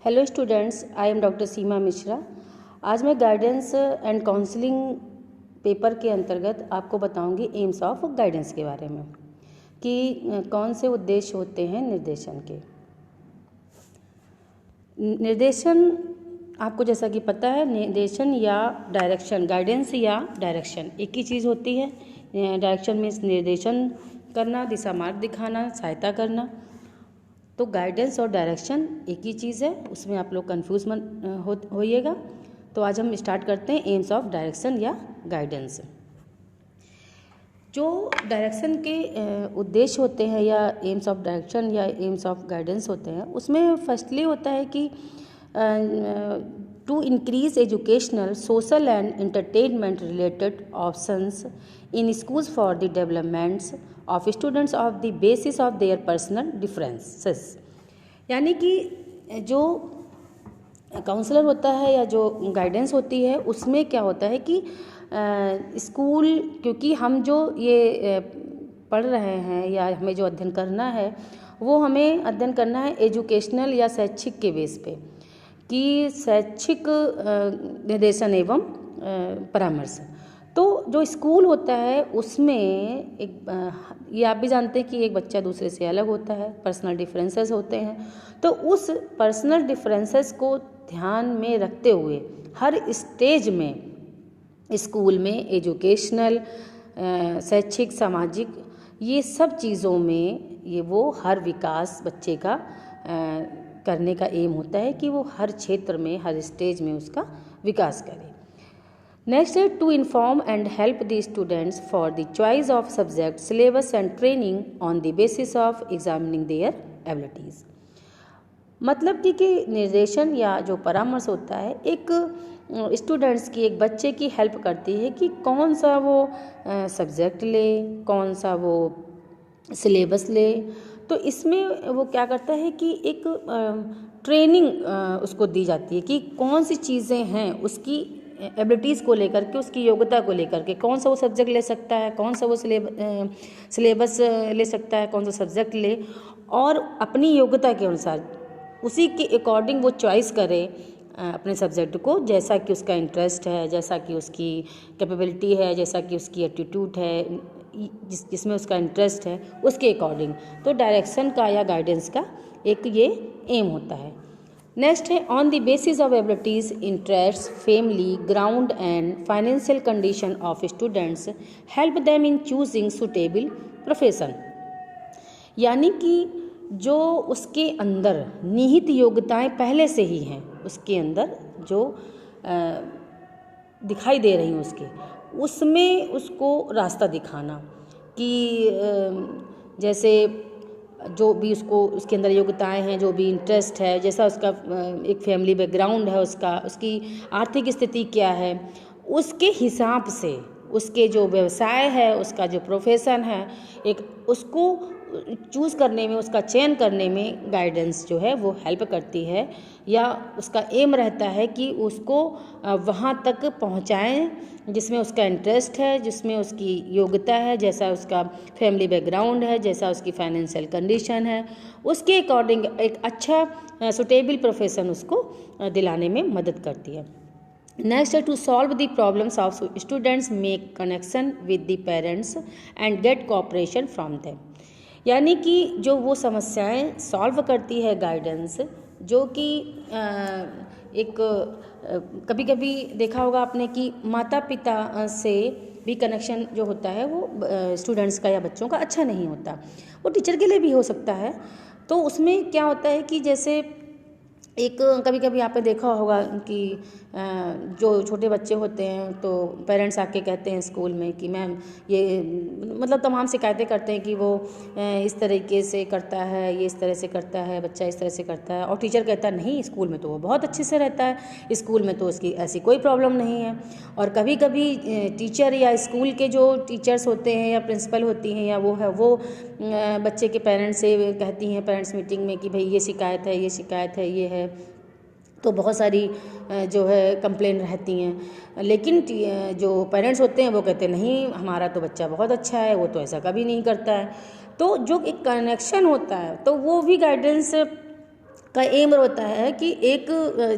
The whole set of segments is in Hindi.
Hello students, I am doctor Seema Mishra. आज मैं गाइडेंस एंड काउंसलिंग पेपर के अंतर्गत आपको बताऊंगी एम्स ऑफ गाइडेंस के बारे में कि कौन से उद्देश्य होते हैं निर्देशन के। निर्देशन आपको जैसा कि पता है, निर्देशन या डायरेक्शन, गाइडेंस या डायरेक्शन एक ही चीज़ होती है। डायरेक्शन मीन्स निर्देशन करना, दिशा मार्ग दिखाना, सहायता करना। तो गाइडेंस और डायरेक्शन एक ही चीज़ है, उसमें आप लोग कंफ्यूज मत होइएगा। तो आज हम स्टार्ट करते हैं एम्स ऑफ डायरेक्शन या गाइडेंस। जो डायरेक्शन के उद्देश्य होते हैं या एम्स ऑफ डायरेक्शन या एम्स ऑफ गाइडेंस होते हैं, उसमें फर्स्टली होता है कि to increase educational, social and entertainment related options in schools for the developments of students of the basis of their personal differences. यानी कि जो काउंसलर होता है या जो गाइडेंस होती है, उसमें क्या होता है कि स्कूल, क्योंकि हम जो ये पढ़ रहे हैं या हमें जो अध्ययन करना है, वो हमें अध्ययन करना है एजुकेशनल या शैक्षिक के बेस पे, कि शैक्षिक निर्देशन एवं परामर्श। तो जो स्कूल होता है उसमें ये आप भी जानते हैं कि एक बच्चा दूसरे से अलग होता है, पर्सनल डिफरेंसेस होते हैं। तो उस पर्सनल डिफरेंसेस को ध्यान में रखते हुए हर स्टेज में स्कूल में एजुकेशनल, शैक्षिक, सामाजिक, ये सब चीज़ों में ये वो हर विकास बच्चे का करने का एम होता है कि वो हर क्षेत्र में, हर स्टेज में उसका विकास करे। नेक्स्ट है to inform and help the students for the choice of subject, syllabus and training on the basis of examining their abilities. मतलब कि निर्देशन या जो परामर्श होता है, एक स्टूडेंट्स की, एक बच्चे की हेल्प करती है कि कौन सा वो सब्जेक्ट ले, कौन सा वो सिलेबस ले। तो इसमें वो क्या करता है कि एक ट्रेनिंग उसको दी जाती है कि कौन सी चीज़ें हैं उसकी एबिलिटीज़ को लेकर के, उसकी योग्यता को लेकर के, कौन सा वो सब्जेक्ट ले सकता है, कौन सा वो सिलेबस ले सकता है, कौन सा सब्जेक्ट ले, और अपनी योग्यता के अनुसार उसी के अकॉर्डिंग वो चॉइस करे अपने सब्जेक्ट को, जैसा कि उसका इंटरेस्ट है, जैसा कि उसकी कैपेबिलिटी है, जैसा कि उसकी एटीट्यूड है, जिसमें उसका इंटरेस्ट है, उसके अकॉर्डिंग। तो डायरेक्शन का या गाइडेंस का एक ये एम होता है। नेक्स्ट है on the basis of abilities, interest, family, ground and financial condition of students, help them in choosing suitable profession. यानी कि जो उसके अंदर निहित योग्यताएं पहले से ही हैं, उसके अंदर जो दिखाई दे रही हैं उसके, उसमें उसको रास्ता दिखाना कि जैसे जो भी उसको, उसके अंदर योग्यताएं हैं, जो भी इंटरेस्ट है, जैसा उसका एक फैमिली बैकग्राउंड है, उसकी आर्थिक स्थिति क्या है, उसके हिसाब से उसके जो व्यवसाय है, उसका जो प्रोफेशन है, एक उसको चूज़ करने में, उसका चयन करने में गाइडेंस जो है वो हेल्प करती है, या उसका एम रहता है कि उसको वहाँ तक पहुँचाएं जिसमें उसका इंटरेस्ट है, जिसमें उसकी योग्यता है, जैसा उसका फैमिली बैकग्राउंड है, जैसा उसकी फाइनेंशियल कंडीशन है, उसके अकॉर्डिंग एक अच्छा सुटेबल प्रोफेशन उसको दिलाने में मदद करती है। नेक्स्ट है to solve the problems of students, make connection with the parents and get cooperation from them. यानी कि जो वो समस्याएं सॉल्व करती है गाइडेंस, जो कि एक कभी कभी देखा होगा आपने कि माता पिता से भी कनेक्शन जो होता है वो स्टूडेंट्स का या बच्चों का अच्छा नहीं होता, वो टीचर के लिए भी हो सकता है। तो उसमें क्या होता है कि जैसे एक कभी कभी आपने देखा होगा कि जो छोटे बच्चे होते हैं तो पेरेंट्स आके कहते हैं स्कूल में कि मैम ये, मतलब तमाम शिकायतें करते हैं कि वो इस तरीके से करता है, ये इस तरह से करता है, बच्चा इस तरह से करता है, और टीचर कहता है नहीं, स्कूल में तो वो बहुत अच्छे से रहता है, स्कूल में तो उसकी ऐसी कोई प्रॉब्लम नहीं है। और कभी कभी टीचर या स्कूल के जो टीचर्स होते हैं या प्रिंसिपल होती हैं या वो बच्चे के पेरेंट्स से कहती हैं पेरेंट्स मीटिंग में कि भाई ये शिकायत है, ये शिकायत है, ये है। तो बहुत सारी जो है कंप्लेन रहती हैं, लेकिन जो पेरेंट्स होते हैं वो कहते हैं नहीं, हमारा तो बच्चा बहुत अच्छा है, वो तो ऐसा कभी नहीं करता है। तो जो एक कनेक्शन होता है, तो वो भी गाइडेंस का एम होता है कि एक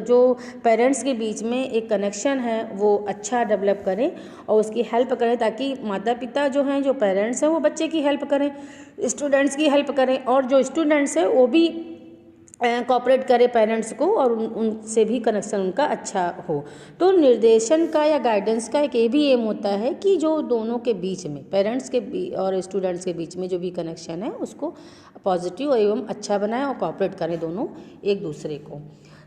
जो पेरेंट्स के बीच में एक कनेक्शन है वो अच्छा डेवलप करें और उसकी हेल्प करें, ताकि माता पिता जो हैं, जो पेरेंट्स हैं, वो बच्चे की हेल्प करें, स्टूडेंट्स की हेल्प करें, और जो स्टूडेंट्स हैं वो भी कोऑपरेट करे पेरेंट्स को, और उनसे भी कनेक्शन उनका अच्छा हो। तो निर्देशन का या गाइडेंस का एक ये भी एम होता है कि जो दोनों के बीच में, पेरेंट्स के और स्टूडेंट्स के बीच में जो भी कनेक्शन है उसको पॉजिटिव और एवं अच्छा बनाए और कोऑपरेट करें दोनों एक दूसरे को।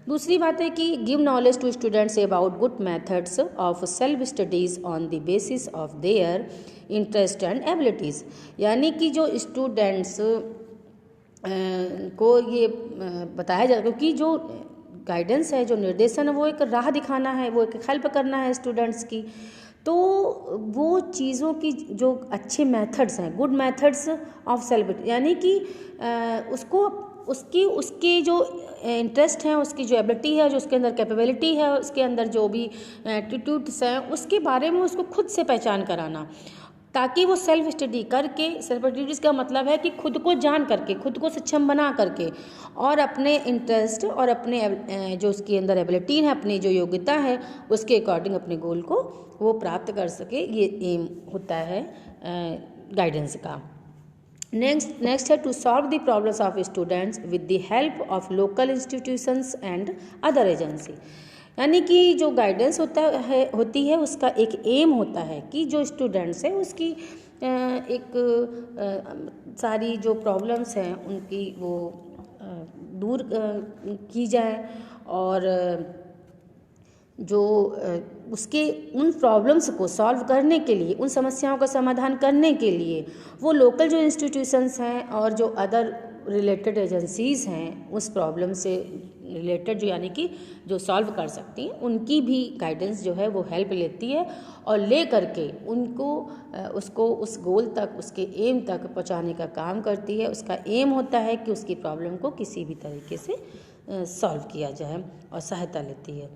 दूसरी बात है कि give knowledge to students about good methods of self studies on the basis of their interest and abilities. यानी कि जो स्टूडेंट्स को ये बताया जाए, क्योंकि जो गाइडेंस है, जो निर्देशन है, वो एक राह दिखाना है, वो एक हेल्प करना है स्टूडेंट्स की। तो वो चीज़ों की जो अच्छे मेथड्स हैं, गुड मेथड्स ऑफ सेल्फ, यानी कि उसको उसके जो इंटरेस्ट हैं, उसकी जो एबिलिटी है, जो उसके अंदर कैपेबिलिटी है, उसके अंदर जो भी एटीट्यूड्स हैं, उसके बारे में उसको खुद से पहचान कराना, ताकि वो सेल्फ स्टडी करके, सेल्फ स्टडीज का मतलब है कि खुद को जान करके, खुद को सक्षम बना करके, और अपने इंटरेस्ट और अपने जो उसके अंदर एबिलिटी है, अपनी जो योग्यता है, उसके अकॉर्डिंग अपने गोल को वो प्राप्त कर सके। ये एम होता है गाइडेंस का। नेक्स्ट है to solve the problems of students with the help of local institutions and other agency. यानी कि जो गाइडेंस होती है उसका एक एम होता है कि जो स्टूडेंट्स है उसकी एक सारी जो प्रॉब्लम्स हैं उनकी वो दूर की जाए, और जो उसके उन प्रॉब्लम्स को सॉल्व करने के लिए, उन समस्याओं का समाधान करने के लिए वो लोकल जो इंस्टीट्यूशंस हैं और जो अदर रिलेटेड एजेंसीज़ हैं उस प्रॉब्लम से रिलेटेड, जो यानी कि जो सॉल्व कर सकती हैं, उनकी भी गाइडेंस जो है वो हेल्प लेती है, और ले करके उनको उसको उस गोल तक, उसके एम तक पहुंचाने का काम करती है। उसका एम होता है कि उसकी प्रॉब्लम को किसी भी तरीके से सॉल्व किया जाए, और सहायता लेती है,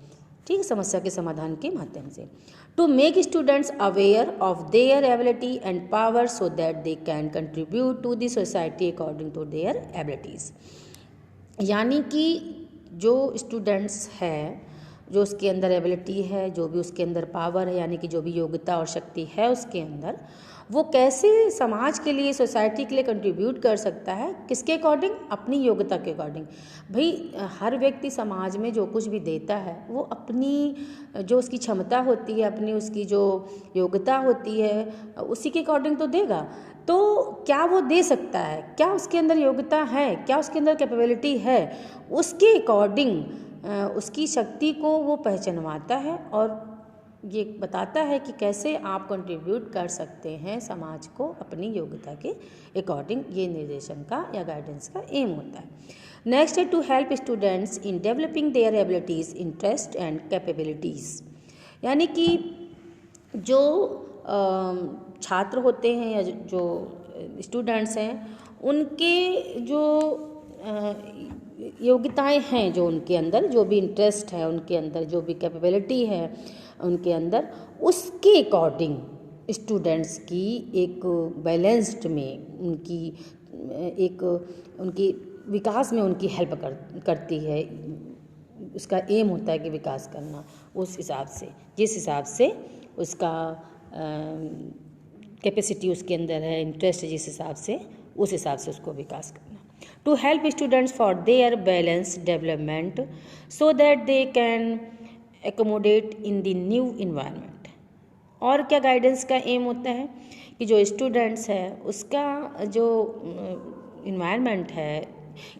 ठीक है, समस्या के समाधान के माध्यम से। To make students aware of their ability and power so that they can contribute to the society according to their abilities. यानी कि जो स्टूडेंट्स है, जो उसके अंदर एबिलिटी है, जो भी उसके अंदर पावर है, यानी कि जो भी योग्यता और शक्ति है उसके अंदर, वो कैसे समाज के लिए, सोसाइटी के लिए कंट्रीब्यूट कर सकता है, किसके अकॉर्डिंग, अपनी योग्यता के अकॉर्डिंग। भाई हर व्यक्ति समाज में जो कुछ भी देता है वो अपनी जो उसकी क्षमता होती है, अपनी उसकी जो योग्यता होती है, उसी के अकॉर्डिंग तो देगा। तो क्या वो दे सकता है, क्या उसके अंदर योग्यता है, क्या उसके अंदर कैपेबिलिटी है, उसके अकॉर्डिंग उसकी शक्ति को वो पहचानवाता है और ये बताता है कि कैसे आप कंट्रीब्यूट कर सकते हैं समाज को अपनी योग्यता के अकॉर्डिंग। ये निर्देशन का या गाइडेंस का एम होता है। नेक्स्ट है to help students in developing their abilities, interest and capabilities. यानी कि जो छात्र होते हैं या जो स्टूडेंट्स हैं, उनके जो योग्यताएं हैं, जो उनके अंदर जो भी इंटरेस्ट है, उनके अंदर जो भी कैपेबिलिटी है उनके अंदर, उसके अकॉर्डिंग स्टूडेंट्स की एक बैलेंस्ड में उनकी विकास में उनकी हेल्प करती है। उसका एम होता है कि विकास करना, उस हिसाब से, जिस हिसाब से उसका कैपेसिटी उसके अंदर है, इंटरेस्ट जिस हिसाब से, उस हिसाब से उसको विकास करना। To help students for their balance development so that they can accommodate in the new environment. और क्या गाइडेंस का एम होता है कि जो स्टूडेंट्स है उसका जो इन्वायरमेंट है,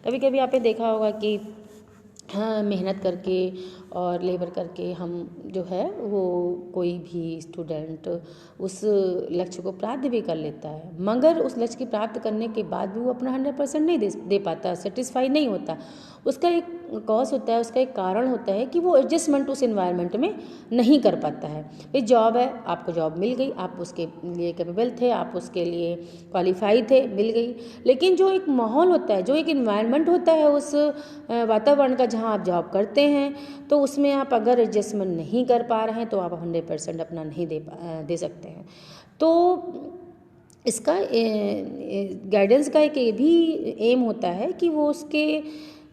कभी कभी आपने देखा होगा कि हाँ, मेहनत करके और लेबर करके हम जो है वो कोई भी स्टूडेंट उस लक्ष्य को प्राप्त भी कर लेता है, मगर उस लक्ष्य की प्राप्त करने के बाद भी वो अपना 100% नहीं दे पाता, सेटिस्फाई नहीं होता। उसका एक कॉज होता है, उसका एक कारण होता है कि वो एडजस्टमेंट उस एनवायरनमेंट में नहीं कर पाता है। भाई जॉब है, आपको जॉब मिल गई, आप उसके लिए कैपेबल थे, आप उसके लिए क्वालिफाई थे, मिल गई, लेकिन जो एक माहौल होता है, जो एक एनवायरनमेंट होता है उस वातावरण का जहाँ आप जॉब करते हैं, तो उसमें आप अगर एडजस्टमेंट नहीं कर पा रहे हैं तो आप 100% अपना नहीं दे सकते हैं। तो इसका गाइडेंस का एक ये भी एम होता है कि वो उसके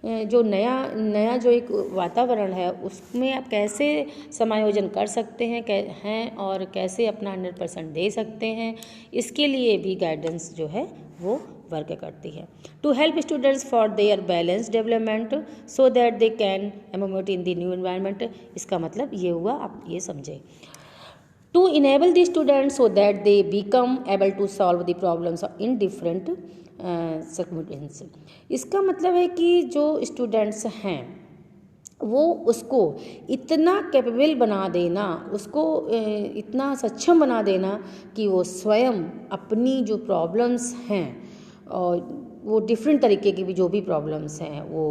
जो नया जो एक वातावरण है उसमें आप कैसे समायोजन कर सकते हैं और कैसे अपना 100% दे सकते हैं, इसके लिए भी गाइडेंस जो है वो वर्क करती है। To help students for their balance development so that they can accommodate in the new environment, इसका मतलब ये हुआ, आप ये समझे। To enable the students so that they become able to solve the problems in different circumstances, इसका मतलब है कि जो स्टूडेंट्स हैं वो उसको इतना कैपेबल बना देना, उसको इतना सक्षम बना देना कि वो स्वयं अपनी जो प्रॉब्लम्स हैं और वो डिफरेंट तरीके की भी जो भी प्रॉब्लम्स हैं, वो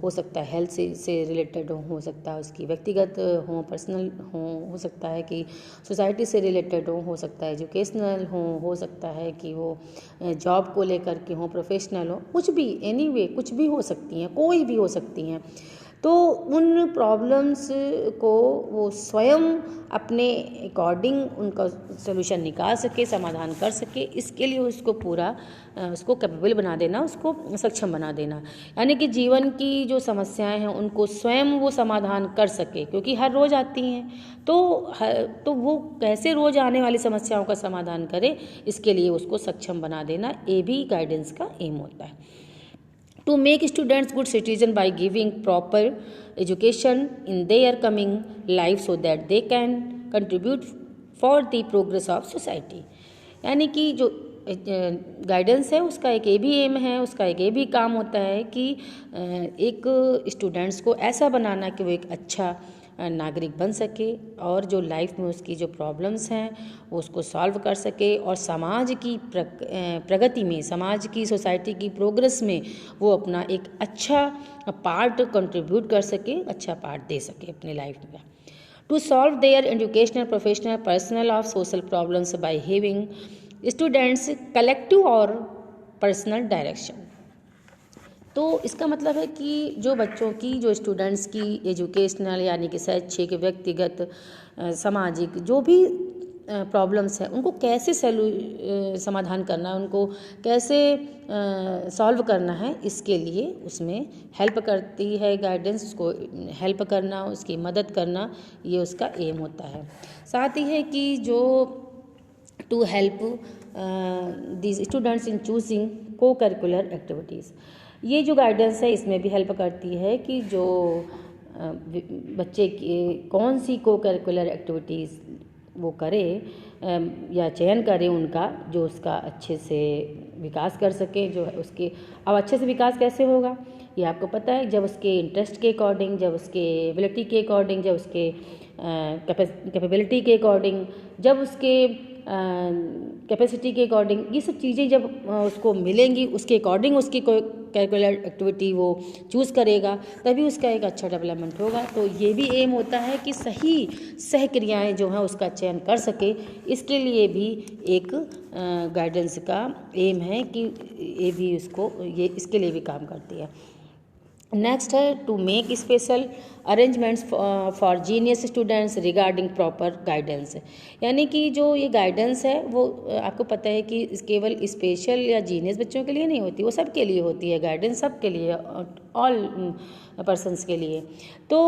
हो सकता है हेल्थ से रिलेटेड हो सकता है उसकी व्यक्तिगत पर्सनल हो सकता है कि सोसाइटी से रिलेटेड हो सकता है एजुकेशनल हो सकता है कि वो जॉब को लेकर के हो, प्रोफेशनल हो, कुछ भी एनीवे कुछ भी हो सकती हैं, कोई भी हो सकती हैं। तो उन प्रॉब्लम्स को वो स्वयं अपने अकॉर्डिंग उनका सलूशन निकाल सके, समाधान कर सके, इसके लिए उसको पूरा उसको कैपेबल बना देना, उसको सक्षम बना देना, यानी कि जीवन की जो समस्याएं हैं उनको स्वयं वो समाधान कर सके, क्योंकि हर रोज़ आती हैं। तो वो कैसे रोज़ आने वाली समस्याओं का समाधान करे, इसके लिए उसको सक्षम बना देना, ये भी गाइडेंस का एम होता है। To make students good citizen by giving proper education in their coming life so that they can contribute for the progress of society, यानी कि जो गाइडेंस है उसका एक ये भी एम है, उसका एक ये भी काम होता है कि एक स्टूडेंट्स को ऐसा बनाना कि वो एक अच्छा नागरिक बन सके और जो लाइफ में उसकी जो प्रॉब्लम्स हैं वो उसको सॉल्व कर सके और समाज की प्रगति में, समाज की सोसाइटी की प्रोग्रेस में वो अपना एक अच्छा पार्ट कंट्रीब्यूट कर सके, अच्छा पार्ट दे सके अपने लाइफ में। To solve their educational, professional, personal और social problems by having students collective और पर्सनल डायरेक्शन। तो इसका मतलब है कि जो बच्चों की, जो स्टूडेंट्स की एजुकेशनल यानी कि शैक्षिक, व्यक्तिगत, सामाजिक जो भी प्रॉब्लम्स हैं उनको कैसे समाधान करना है, उनको कैसे सॉल्व करना है, इसके लिए उसमें हेल्प करती है गाइडेंस, उसको हेल्प करना, उसकी मदद करना, ये उसका एम होता है। साथ ही है कि जो to help these students in choosing co curricular activities, ये जो गाइडेंस है इसमें भी हेल्प करती है कि जो बच्चे की कौन सी को करिकुलर एक्टिविटीज़ वो करे या चयन करे उनका, जो उसका अच्छे से विकास कर सके, जो है उसके। अब अच्छे से विकास कैसे होगा ये आपको पता है, जब उसके इंटरेस्ट के अकॉर्डिंग, जब उसके एबिलिटी के अकॉर्डिंग, जब उसके कैपेबिलिटी के अकॉर्डिंग, जब उसके कैपेसिटी के अकॉर्डिंग, ये सब चीज़ें जब उसको मिलेंगी उसके अकॉर्डिंग उसकी कोई करिकुलर एक्टिविटी वो चूज़ करेगा, तभी उसका एक अच्छा डेवलपमेंट होगा। तो ये भी एम होता है कि सही सहक्रियाएँ जो हैं उसका चयन कर सके, इसके लिए भी एक गाइडेंस का एम है कि ये भी उसको ये इसके लिए भी काम करती है। नेक्स्ट है to make special arrangements for genius students regarding proper guidance, यानी कि जो ये गाइडेंस है वो आपको पता है कि केवल स्पेशल या जीनियस बच्चों के लिए नहीं होती, वो सबके लिए होती है, गाइडेंस सबके लिए, ऑल पर्सन्स के लिए। तो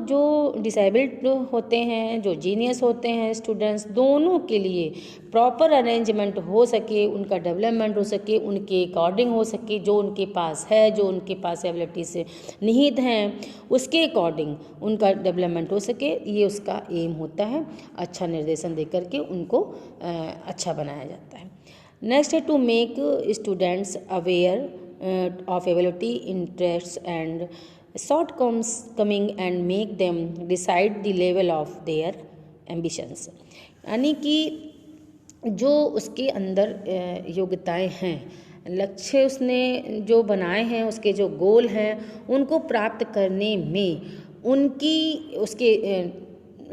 जो डिसेबल्ड होते हैं, जो जीनियस होते हैं स्टूडेंट्स, दोनों के लिए प्रॉपर अरेंजमेंट हो सके, उनका डेवलपमेंट हो सके, उनके अकॉर्डिंग हो सके, जो उनके पास है, जो उनके पास एबिलिटी से निहित हैं उसके अकॉर्डिंग उनका डेवलपमेंट हो सके, ये उसका एम होता है। अच्छा निर्देशन दे करके उनको अच्छा बनाया जाता है। नेक्स्ट है to make students aware of ability, interest and shortcoming and make them decide the level of their ambitions, यानी कि जो उसके अंदर योग्यताएं हैं, लक्ष्य उसने जो बनाए हैं, उसके जो गोल हैं, उनको प्राप्त करने में उनकी उसके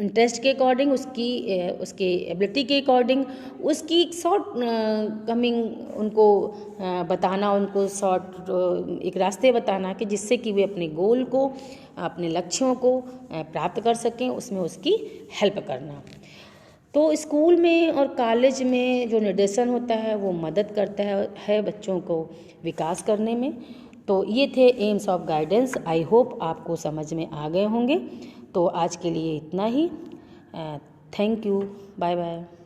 इंटरेस्ट के अकॉर्डिंग, उसके एबिलिटी के अकॉर्डिंग उसकी शॉर्ट कमिंग उनको बताना, उनको शॉर्ट एक रास्ते बताना कि जिससे कि वे अपने गोल को, अपने लक्ष्यों को प्राप्त कर सकें, उसमें उसकी हेल्प करना। तो स्कूल में और कॉलेज में जो निर्देशन होता है वो मदद करता है बच्चों को विकास करने में। तो ये थे AIIMS of guidance. I hope आपको समझ में आ गए होंगे। तो आज के लिए इतना ही। Thank you. Bye bye.